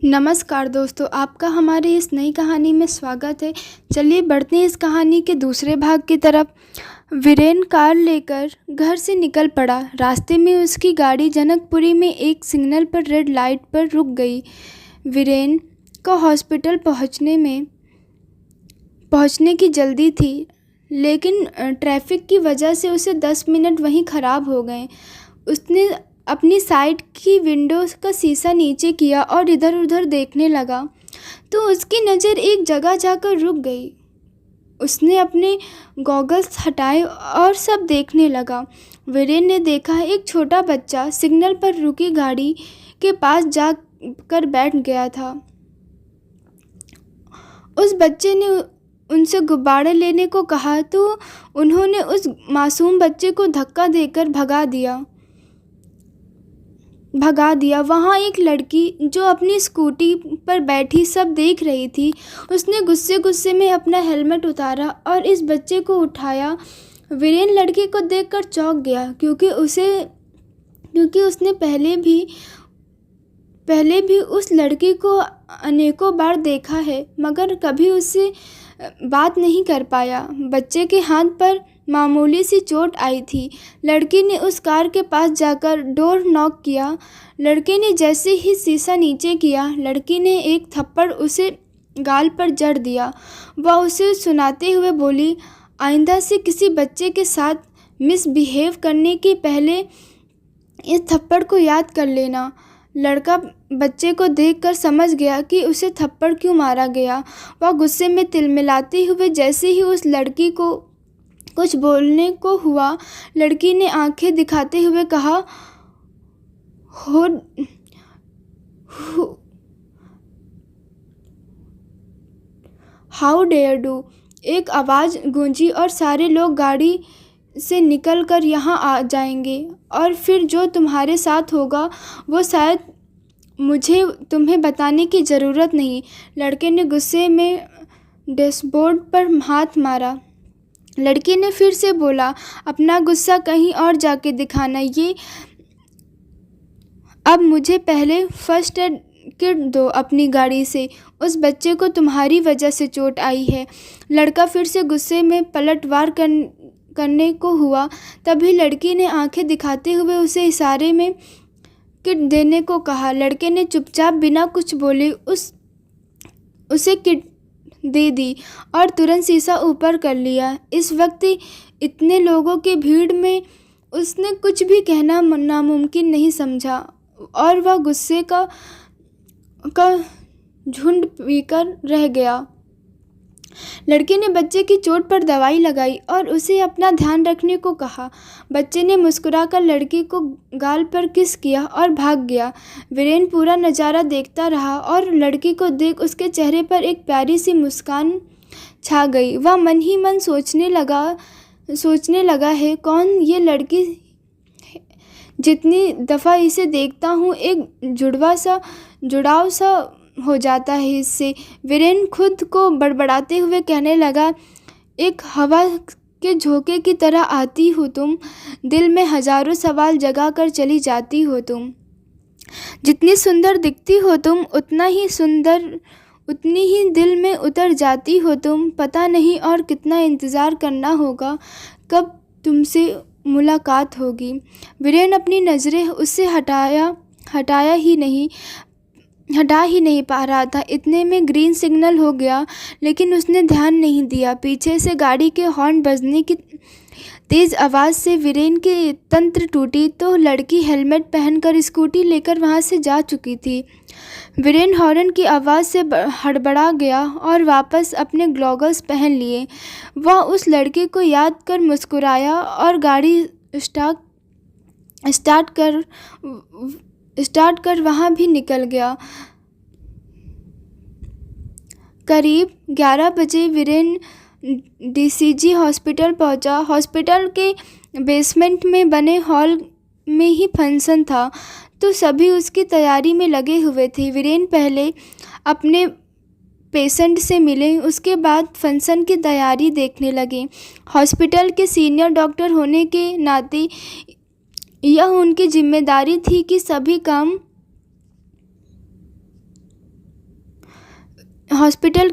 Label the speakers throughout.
Speaker 1: नमस्कार दोस्तों, आपका हमारी इस नई कहानी में स्वागत है। चलिए बढ़ते हैं इस कहानी के दूसरे भाग की तरफ। वीरेन कार लेकर घर से निकल पड़ा। रास्ते में उसकी गाड़ी जनकपुरी में एक सिग्नल पर रेड लाइट पर रुक गई। वीरेन को हॉस्पिटल पहुंचने की जल्दी थी, लेकिन ट्रैफिक की वजह से उसे 10 मिनट वहीं ख़राब हो गए। उसने अपनी साइड की विंडो का शीशा नीचे किया और इधर उधर देखने लगा तो उसकी नज़र एक जगह जाकर रुक गई। उसने अपने गॉगल्स हटाए और सब देखने लगा। वीरेन ने देखा एक छोटा बच्चा सिग्नल पर रुकी गाड़ी के पास जाकर बैठ गया था। उस बच्चे ने उनसे गुब्बारे लेने को कहा तो उन्होंने उस मासूम बच्चे को धक्का देकर भगा दिया। वहाँ एक लड़की जो अपनी स्कूटी पर बैठी सब देख रही थी। उसने गुस्से में अपना हेलमेट उतारा और इस बच्चे को उठाया। वीरेन लड़की को देखकर चौंक गया, क्योंकि उसने पहले भी उस लड़की को अनेकों बार देखा है, मगर कभी उससे बात नहीं कर पाया। बच्चे के हाथ पर मामूली सी चोट आई थी। लड़की ने उस कार के पास जाकर डोर नॉक किया। लड़के ने जैसे ही शीशा नीचे किया, लड़की ने एक थप्पड़ उसे गाल पर जड़ दिया। वह उसे सुनाते हुए बोली, आइंदा से किसी बच्चे के साथ मिसबिहेव करने के पहले इस थप्पड़ को याद कर लेना। लड़का बच्चे को देखकर समझ गया कि उसे थप्पड़ क्यों मारा गया। वह गुस्से में तिलमिलाते हुए जैसे ही उस लड़की को कुछ बोलने को हुआ, लड़की ने आंखें दिखाते हुए कहा, हाउ डेयर डू। एक आवाज़ गूंजी और सारे लोग गाड़ी से निकलकर यहाँ आ जाएंगे, और फिर जो तुम्हारे साथ होगा वो शायद मुझे तुम्हें बताने की ज़रूरत नहीं। लड़के ने गुस्से में डैशबोर्ड पर हाथ मारा। लड़की ने फिर से बोला, अपना गुस्सा कहीं और जाके दिखाना। अब मुझे पहले फर्स्ट एड किट दो अपनी गाड़ी से। उस बच्चे को तुम्हारी वजह से चोट आई है। लड़का फिर से गुस्से में पलटवार करने को हुआ। तभी लड़की ने आंखें दिखाते हुए उसे इशारे में किट देने को कहा। लड़के ने चुपचाप बिना कुछ बोले उसे किट दे दी और तुरंत शीशा ऊपर कर लिया। इस वक्त इतने लोगों की भीड़ में उसने कुछ भी कहना नामुमकिन नहीं समझा और वह गुस्से का झुंड पीकर रह गया। लड़के ने बच्चे की चोट पर दवाई लगाई और उसे अपना ध्यान रखने को कहा। बच्चे ने मुस्कुराकर लड़की को गाल पर किस किया और भाग गया। वीरेन पूरा नज़ारा देखता रहा और लड़की को देख उसके चेहरे पर एक प्यारी सी मुस्कान छा गई। वह मन ही मन सोचने लगा है कौन ये लड़की। जितनी दफ़ा इसे देखता हूँ एक जुड़ाव सा हो जाता है इससे। वीरेन खुद को बड़बड़ाते हुए कहने लगा, एक हवा के झोंके की तरह आती हो तुम, दिल में हजारों सवाल जगा कर चली जाती हो तुम। जितनी सुंदर दिखती हो तुम उतनी ही दिल में उतर जाती हो तुम। पता नहीं और कितना इंतज़ार करना होगा कब तुमसे मुलाकात होगी। वीरेन अपनी नज़रें उससे हटा ही नहीं पा रहा था। इतने में ग्रीन सिग्नल हो गया, लेकिन उसने ध्यान नहीं दिया। पीछे से गाड़ी के हॉर्न बजने की तेज़ आवाज़ से वीरेन की तंत्र टूटी तो लड़की हेलमेट पहनकर स्कूटी लेकर वहाँ से जा चुकी थी। वीरेन हॉर्न की आवाज़ से हड़बड़ा गया और वापस अपने गॉगल्स पहन लिए। वह उस लड़के को याद कर मुस्कुराया और गाड़ी स्टार्ट कर वहाँ भी निकल गया। करीब 11 बजे वीरेन डीसीजी हॉस्पिटल पहुँचा। हॉस्पिटल के बेसमेंट में बने हॉल में ही फंक्शन था, तो सभी उसकी तैयारी में लगे हुए थे। वीरेन पहले अपने पेशेंट से मिले, उसके बाद फंक्शन की तैयारी देखने लगे। हॉस्पिटल के सीनियर डॉक्टर होने के नाते यह उनकी जिम्मेदारी थी कि सभी काम हॉस्पिटल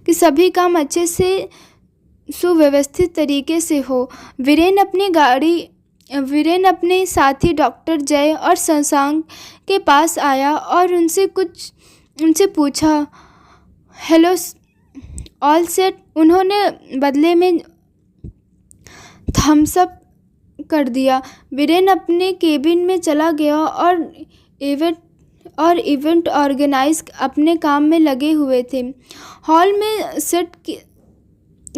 Speaker 1: कि सभी काम अच्छे से सुव्यवस्थित तरीके से हो। वीरेन अपने साथी डॉक्टर जय और शशांक के पास आया और उनसे पूछा, हेलो, ऑल सेट? उन्होंने बदले में थम्स अप कर दिया। वीरेन अपने केबिन में चला गया और इवेंट ऑर्गेनाइज अपने काम में लगे हुए थे। हॉल में सेट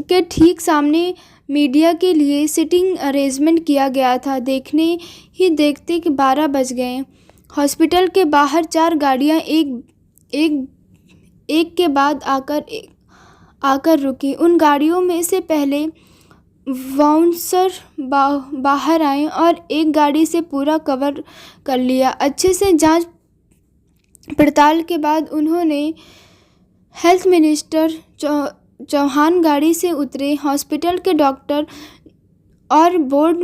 Speaker 1: के ठीक सामने मीडिया के लिए सिटिंग अरेंजमेंट किया गया था। देखने ही देखते कि 12 बज गए। हॉस्पिटल के बाहर 4 गाड़ियां एक के बाद आकर रुकी। उन गाड़ियों में से पहले बाउंसर बाहर आए और एक गाड़ी से पूरा कवर कर लिया। अच्छे से जांच पड़ताल के बाद उन्होंने हेल्थ मिनिस्टर चौहान गाड़ी से उतरे। हॉस्पिटल के डॉक्टर और बोर्ड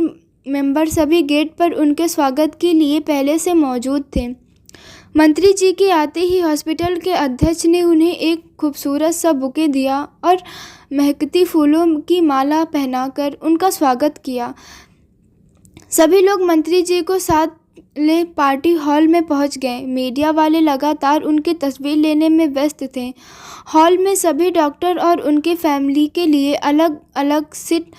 Speaker 1: मेंबर सभी गेट पर उनके स्वागत के लिए पहले से मौजूद थे। मंत्री जी के आते ही हॉस्पिटल के अध्यक्ष ने उन्हें एक खूबसूरत सा बुके दिया और महकती फूलों की माला पहनाकर उनका स्वागत किया। सभी लोग मंत्री जी को साथ ले पार्टी हॉल में पहुंच गए। मीडिया वाले लगातार उनकी तस्वीर लेने में व्यस्त थे। हॉल में सभी डॉक्टर और उनके फैमिली के लिए अलग अलग सीट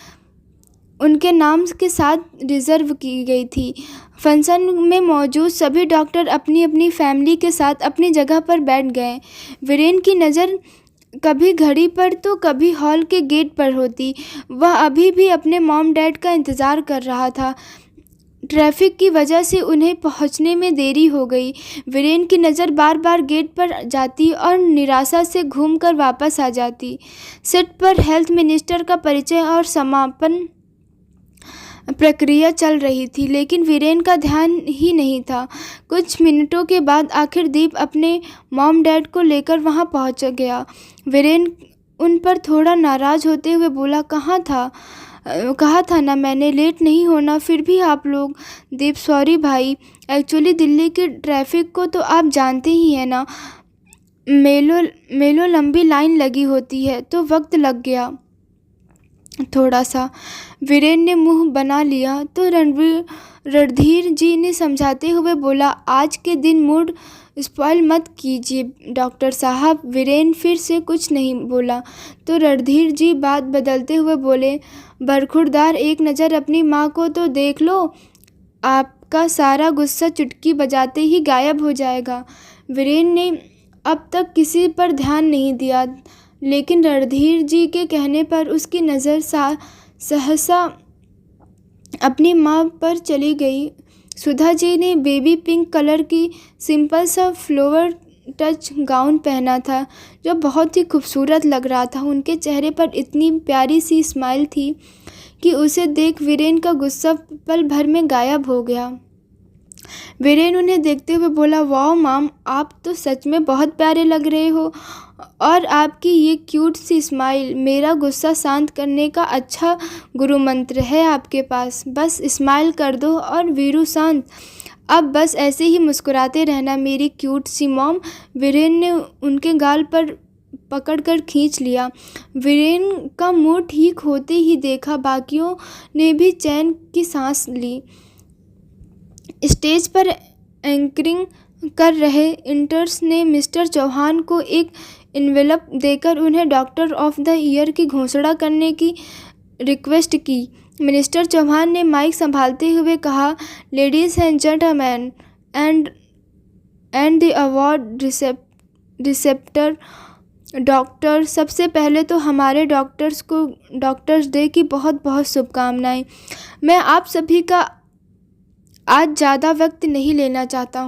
Speaker 1: उनके नाम के साथ रिजर्व की गई थी। फंक्शन में मौजूद सभी डॉक्टर अपनी अपनी फैमिली के साथ अपनी जगह पर बैठ गए। वीरेन की नज़र कभी घड़ी पर तो कभी हॉल के गेट पर होती। वह अभी भी अपने मॉम डैड का इंतज़ार कर रहा था। ट्रैफिक की वजह से उन्हें पहुंचने में देरी हो गई। वीरेन की नज़र बार बार गेट पर जाती और निराशा से घूमकर वापस आ जाती। सेट पर हेल्थ मिनिस्टर का परिचय और समापन प्रक्रिया चल रही थी, लेकिन वीरेन का ध्यान ही नहीं था। कुछ मिनटों के बाद आखिर दीप अपने मॉम डैड को लेकर वहां पहुंच गया। वीरेन उन पर थोड़ा नाराज़ होते हुए बोला, कहा था ना मैंने लेट नहीं होना, फिर भी आप लोग। दीप, सॉरी भाई, एक्चुअली दिल्ली की ट्रैफिक को तो आप जानते ही हैं ना, मेलों लंबी लाइन लगी होती है तो वक्त लग गया थोड़ा सा। वीरेन ने मुंह बना लिया तो रणधीर जी ने समझाते हुए बोला, आज के दिन मूड स्पॉइल मत कीजिए डॉक्टर साहब। वीरेन फिर से कुछ नहीं बोला तो रणधीर जी बात बदलते हुए बोले, बरखुरदार, एक नज़र अपनी माँ को तो देख लो, आपका सारा गुस्सा चुटकी बजाते ही गायब हो जाएगा। वीरेन ने अब तक किसी पर ध्यान नहीं दिया, लेकिन रणधीर जी के कहने पर उसकी नज़र सहसा अपनी माँ पर चली गई। सुधा जी ने बेबी पिंक कलर की सिंपल सा फ्लोवर टच गाउन पहना था जो बहुत ही खूबसूरत लग रहा था। उनके चेहरे पर इतनी प्यारी सी स्माइल थी कि उसे देख वीरेन का गुस्सा पल भर में गायब हो गया। वीरेन उन्हें देखते हुए बोला, वाह माम, आप तो सच में बहुत प्यारे लग रहे हो, और आपकी ये क्यूट सी स्माइल मेरा गुस्सा शांत करने का अच्छा गुरु मंत्र है आपके पास। बस स्माइल कर दो और वीरू शांत। अब बस ऐसे ही मुस्कुराते रहना मेरी क्यूट सी मॉम। वीरेन ने उनके गाल पर पकड़कर खींच लिया। वीरेन का मूड ठीक होते ही देखा बाकियों ने भी चैन की सांस ली। स्टेज पर एंकरिंग कर रहे इंटर्स ने मिस्टर चौहान को एक एनवेलप देकर उन्हें डॉक्टर ऑफ द ईयर की घोषणा करने की रिक्वेस्ट की। मिनिस्टर चौहान ने माइक संभालते हुए कहा, ladies and gentleman and the award receptor doctor, सबसे पहले तो हमारे डॉक्टर्स को डॉक्टर्स डे की बहुत बहुत शुभकामनाएं। मैं आप सभी का आज ज़्यादा वक्त नहीं लेना चाहता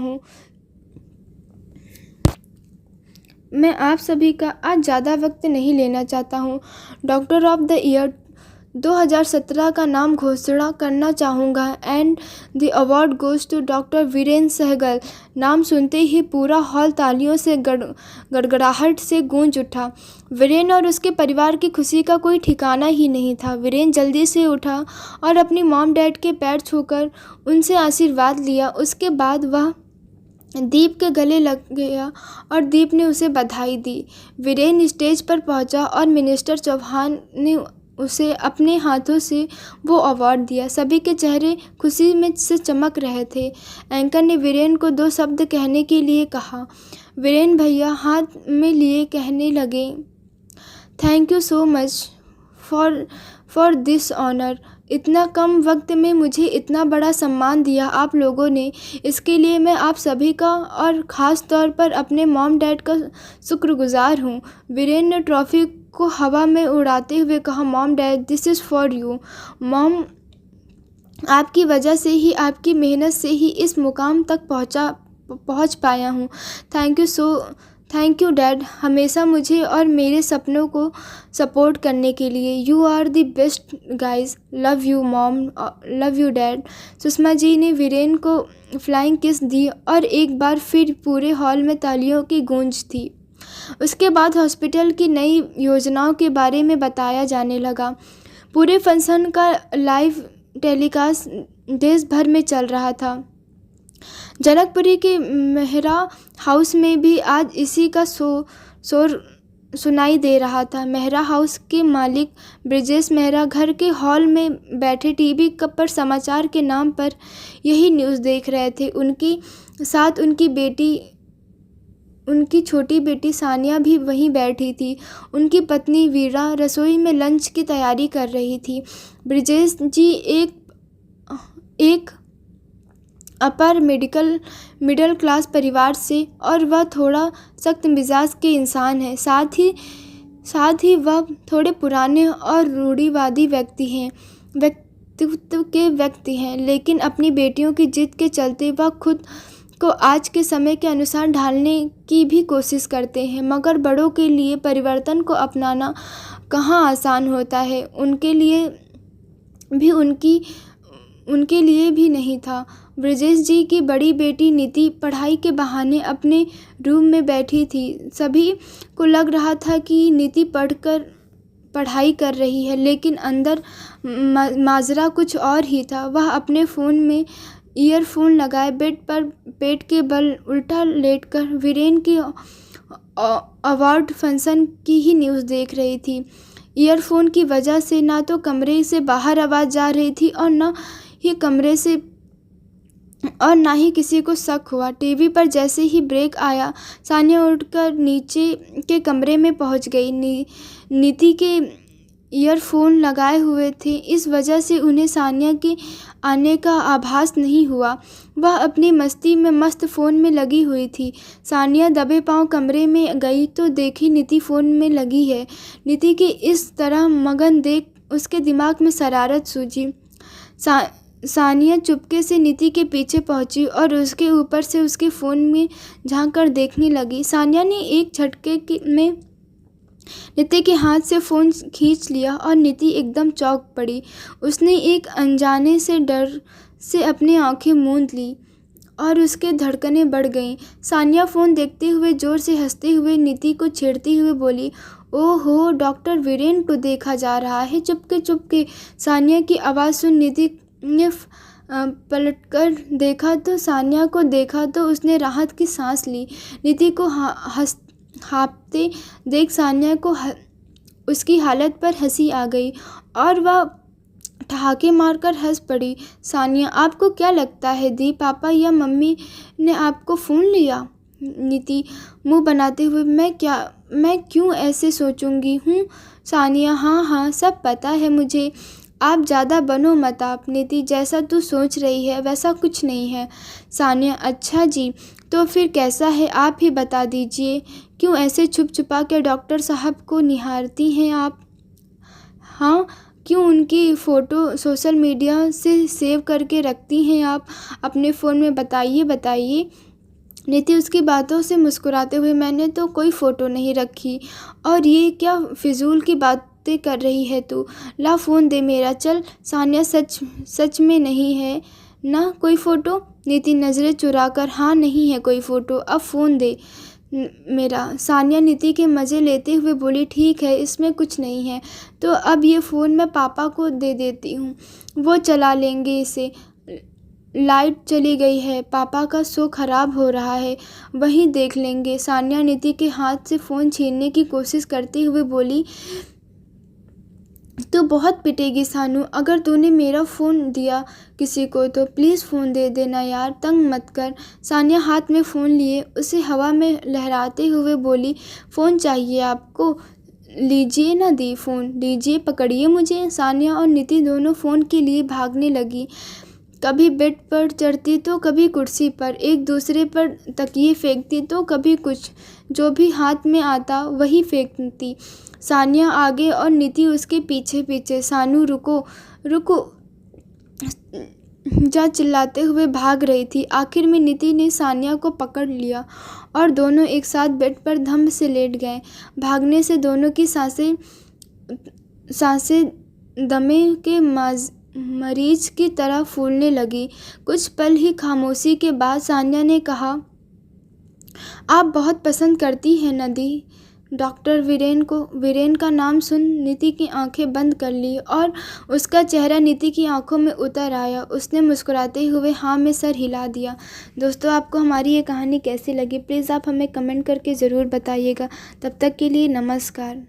Speaker 1: हूँ। डॉक्टर ऑफ द ईयर 2017 का नाम घोषणा करना चाहूँगा and the award goes to doctor Viren Sehgal. नाम सुनते ही पूरा हॉल तालियों से गड़गड़ाहट से गूंज उठा। वीरेन और उसके परिवार की खुशी का कोई ठिकाना ही नहीं था। वीरेन जल्दी से उठा और अपनी मॉम डैड के पैर छूकर उनसे आशीर्वाद लिया। उसके बाद वह दीप के गले लग गया और दीप ने उसे बधाई दी। वीरेन स्टेज पर पहुंचा और मिनिस्टर चौहान ने उसे अपने हाथों से वो अवार्ड दिया। सभी के चेहरे खुशी में से चमक रहे थे। एंकर ने वीरेन को 2 शब्द कहने के लिए कहा। वीरेन भैया हाथ में लिए कहने लगे, thank you so much for this honour. इतना कम वक्त में मुझे इतना बड़ा सम्मान दिया आप लोगों ने, इसके लिए मैं आप सभी का और ख़ास तौर पर अपने मॉम डैड का शुक्रगुजार हूँ। वीरेन ने ट्रॉफ़ी को हवा में उड़ाते हुए कहा, mom dad this is for you. Mom, आपकी वजह से ही, आपकी मेहनत से ही इस मुकाम तक पहुँच पाया हूँ। थैंक यू डैड, हमेशा मुझे और मेरे सपनों को सपोर्ट करने के लिए। You are the best guys, love you mom, love you dad. Sushma ji ने वीरेन को फ्लाइंग किस दी और एक बार फिर पूरे हॉल में तालियों की गूंज थी। उसके बाद हॉस्पिटल की नई योजनाओं के बारे में बताया जाने लगा। पूरे फंक्शन का लाइव टेलीकास्ट देश भर में चल रहा था। जनकपुरी के मेहरा हाउस में भी आज इसी का शोर सुनाई दे रहा था। मेहरा हाउस के मालिक ब्रिजेश मेहरा घर के हॉल में बैठे टीवी पर समाचार के नाम पर यही न्यूज़ देख रहे थे। उनके साथ उनकी छोटी बेटी सानिया भी वहीं बैठी थी। उनकी पत्नी वीरा रसोई में लंच की तैयारी कर रही थी। ब्रिजेश जी एक अपर मिडिल क्लास परिवार से और वह थोड़ा सख्त मिजाज के इंसान हैं। साथ ही वह थोड़े पुराने और रूढ़िवादी व्यक्ति हैं, लेकिन अपनी बेटियों की जिद के चलते वह खुद को आज के समय के अनुसार ढालने की भी कोशिश करते हैं। मगर बड़ों के लिए परिवर्तन को अपनाना कहाँ आसान होता है। उनके लिए भी नहीं था। ब्रिजेश जी की बड़ी बेटी नीति पढ़ाई के बहाने अपने रूम में बैठी थी। सभी को लग रहा था कि नीति पढ़ाई कर रही है, लेकिन अंदर माजरा कुछ और ही था। वह अपने फ़ोन में ईयरफोन लगाए बेड पर पेट के बल उल्टा लेटकर वीरेन की अवार्ड फंक्शन की ही न्यूज़ देख रही थी। ईयरफोन की वजह से ना तो कमरे से बाहर आवाज़ जा रही थी और ना ही किसी को शक हुआ। टीवी पर जैसे ही ब्रेक आया, सानिया उठकर नीचे के कमरे में पहुंच गई। नीति के ईयरफोन लगाए हुए थे, इस वजह से उन्हें सानिया के आने का आभास नहीं हुआ। वह अपनी मस्ती में मस्त फ़ोन में लगी हुई थी। सानिया दबे पांव कमरे में गई तो देखी नीति फ़ोन में लगी है। नीति के इस तरह मगन देख उसके दिमाग में शरारत सूझी। सानिया चुपके से नीति के पीछे पहुंची और उसके ऊपर से उसके फ़ोन में झांक कर देखने लगी। सानिया ने एक झटके में नीति के हाथ से फ़ोन खींच लिया और नीति एकदम चौंक पड़ी। उसने एक अनजाने से डर से अपनी आंखें मूंद ली और उसके धड़कनें बढ़ गईं। सानिया फ़ोन देखते हुए ज़ोर से हंसते हुए नीति को छेड़ते हुए बोली, ओहो, डॉक्टर वीरेन को देखा जा रहा है। चुपके। सानिया की आवाज़ सुन नीति ने पलटकर देखा तो सानिया को देखा तो उसने राहत की सांस ली। नीति को हाँफते देख सानिया को उसकी हालत पर हंसी आ गई और वह ठहाके मारकर हंस पड़ी। सानिया, आपको क्या लगता है दी, पापा या मम्मी ने आपको फ़ोन लिया? नीति मुंह बनाते हुए, मैं क्यों ऐसे सोचूंगी हूँ सानिया? हाँ, सब पता है मुझे। आप ज़्यादा बनो मत आप। नीति, जैसा तू सोच रही है वैसा कुछ नहीं है। सानिया, अच्छा जी, तो फिर कैसा है आप ही बता दीजिए। क्यों ऐसे छुपा के डॉक्टर साहब को निहारती हैं आप? हाँ, क्यों उनकी फ़ोटो सोशल मीडिया से सेव करके रखती हैं आप अपने फ़ोन में? बताइए। नीति उसकी बातों से मुस्कुराते हुए, मैंने तो कोई फ़ोटो नहीं रखी। और ये क्या फिजूल की बातें कर रही है तू? ला फ़ोन दे मेरा, चल। सानिया, सच में नहीं है ना कोई फ़ोटो? नीति नज़रें चुराकर, हाँ नहीं है कोई फ़ोटो, अब फ़ोन दे मेरा। सानिया नीति के मज़े लेते हुए बोली, ठीक है, इसमें कुछ नहीं है तो अब ये फ़ोन मैं पापा को दे देती हूँ, वो चला लेंगे इसे। लाइट चली गई है, पापा का शो खराब हो रहा है, वहीं देख लेंगे। सानिया नीति के हाथ से फ़ोन छीनने की कोशिश करते हुए बोली, तू बहुत पिटेगी सानू, अगर तूने मेरा फ़ोन दिया किसी को तो प्लीज़ फ़ोन दे देना यार, तंग मत कर। सानिया हाथ में फ़ोन लिए उसे हवा में लहराते हुए बोली, फ़ोन चाहिए आपको? लीजिए ना दी फ़ोन, लीजिए, पकड़िए मुझे। सानिया और नीति दोनों फ़ोन के लिए भागने लगी। कभी बेड पर चढ़ती तो कभी कुर्सी पर, एक दूसरे पर तकिए फेंकती तो कभी कुछ, जो भी हाथ में आता वही फेंकती। सानिया आगे और नीति उसके पीछे पीछे। सानू रुको रुको जा चिल्लाते हुए भाग रही थी। आखिर में नीति ने सानिया को पकड़ लिया और दोनों एक साथ बेड पर धम से लेट गए। भागने से दोनों की सांसें दमे के मरीज की तरह फूलने लगी। कुछ पल ही खामोशी के बाद सानिया ने कहा, आप बहुत पसंद करती हैं नदी डॉक्टर वीरेन का नाम सुन नीति की आंखें बंद कर ली और उसका चेहरा नीति की आंखों में उतर आया। उसने मुस्कुराते हुए हाँ में सर हिला दिया। दोस्तों, आपको हमारी ये कहानी कैसी लगी प्लीज़ आप हमें कमेंट करके ज़रूर बताइएगा। तब तक के लिए नमस्कार।